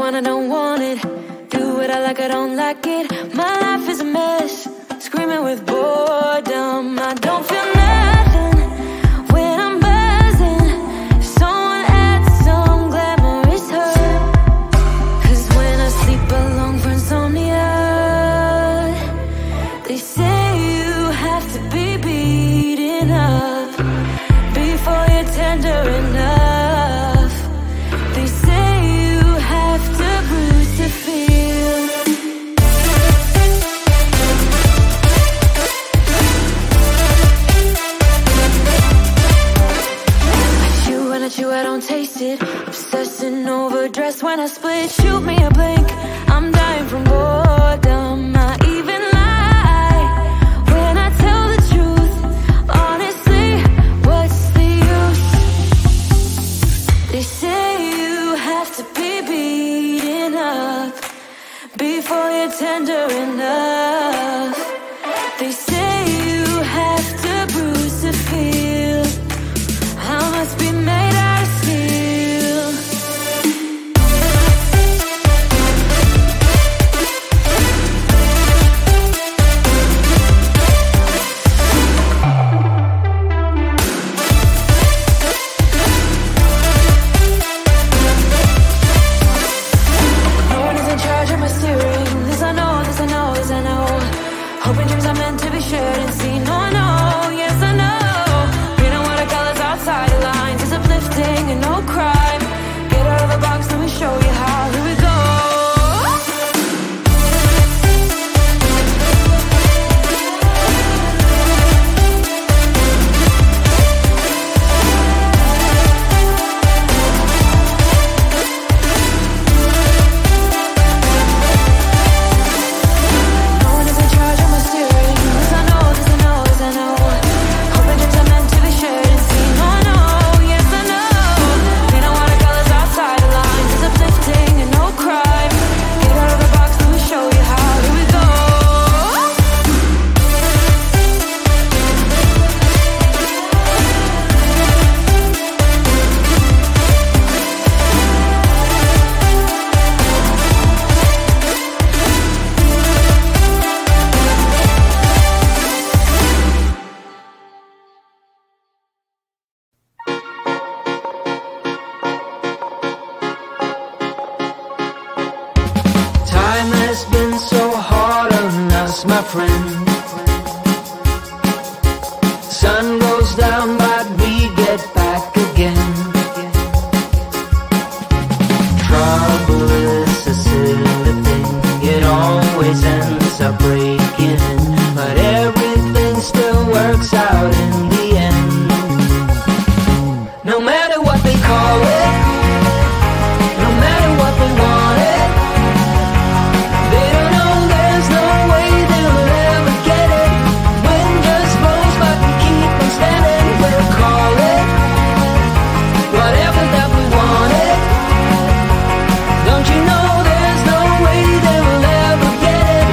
want, I don't want it. Do what I like, I don't like it. My life is a mess, screaming with boredom. I don't feel nothing when I'm buzzing. Someone adds some glamorous hurt. Cause when I sleep alone for insomnia, they say you have to be beaten up before you're tender enough. They say you have to bruise to feel. I chew, I don't taste it. Obsessing over dress when I split. Shoot me a blink, I'm dying from boredom. I even lie when I tell the truth. Honestly, what's the use? They say you have to be beaten up before you're tender enough. They say you have to bruise to feel. I must be made out of steel. No one is in charge of my steering. This I know, this I know, this I know. Hoping dreams are meant to be shared and seen. No, I know, yes I know. Painting watercolors outside the lines is uplifting and no crime. Get out of the box, let me show you how. Here we go. No one is in charge of my steering. This I know, this I know, this I know. Hoping dreams are meant to be shared and seen. No, I know, yes I know. Painting watercolors outside the lines is uplifting and no crime. Get out of the box, let me show you how. Here we go. Time has been so hard on us, my friend. Sun goes down, but we get back again. Trouble is a silly thing, it always ends up breaking. But everything still works out in the end. No matter what they call it, no matter what they want it, they don't know there's no way they'll ever get it. Wind just blows, but we keep on standing. We'll call it whatever that we want it. Don't you know there's no way they will ever get it?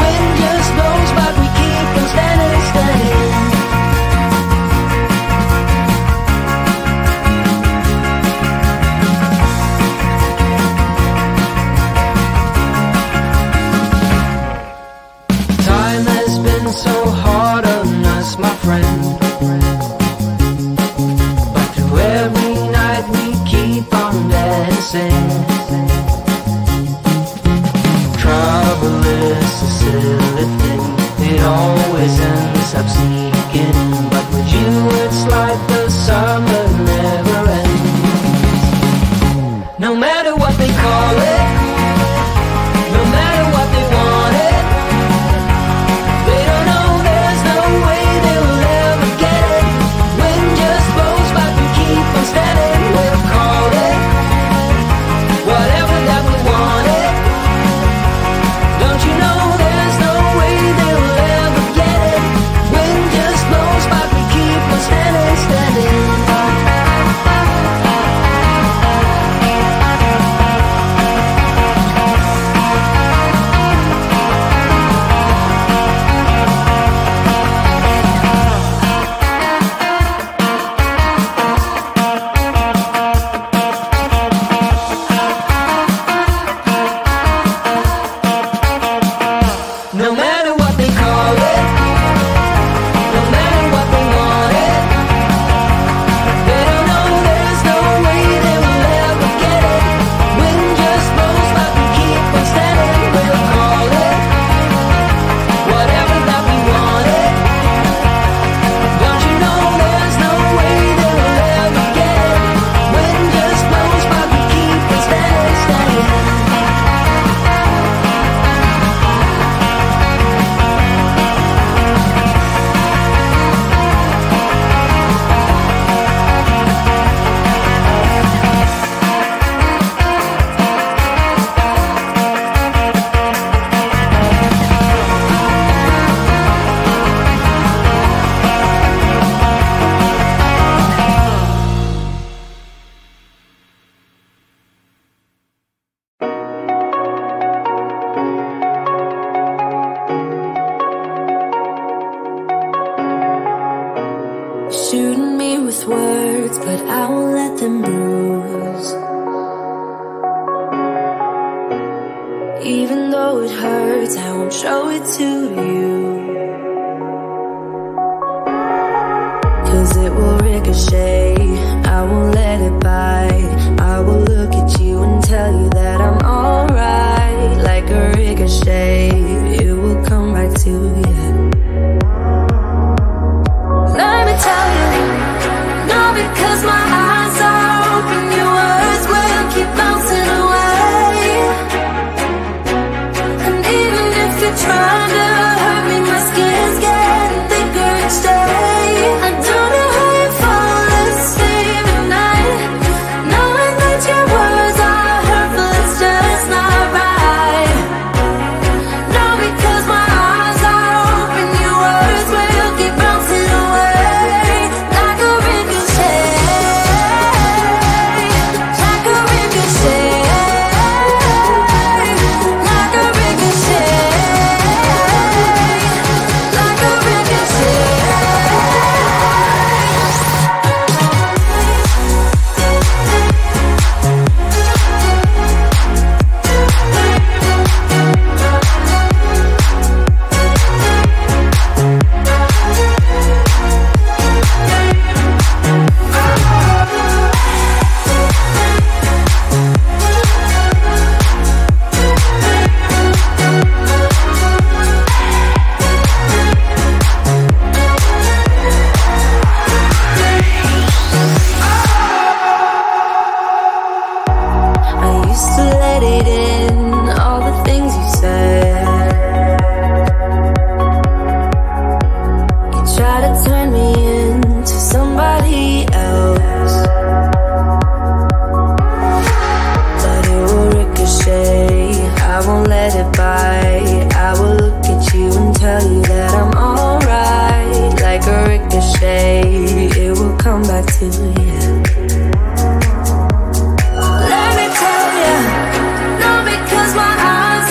Wind just blows, but we keep on standing, standing. Time has been so hard on us, my friend. But through every night we keep on dancing. Trouble is a silly thing, it always ends up sneaking. But with you it's like the summer never ends. No matter what they call it, no matter what they want it, they don't know there's no way they'll ever get it. Wind just blows, but we keep on standing. We'll call it whatever that we want it. Don't you know there's no way they'll ever get it? Wind just even though it hurts, I won't show it to you. 'Cause it will ricochet, I won't let it bite. I will look at you and tell you that I'm alright. Like a ricochet, it will come back to you. Let me tell you, no, because my eyes are open, your words will keep bouncing away. And even if you're trying to hurt me, my skin's getting thicker each day. I don't know how you fall asleep at night, knowing that your words are hurtful, it's just not right. No, because my eyes are open, your words will keep bouncing away. Like a ricochet, like a ricochet, like a ricochet, like a ricochet. I used to let it in, all the things you said. You try to turn me into somebody else, but it will ricochet, I won't let it bite. I will look at you and tell you that I'm alright. Like a ricochet, it will come back to you. Let me tell you, no, because my eyes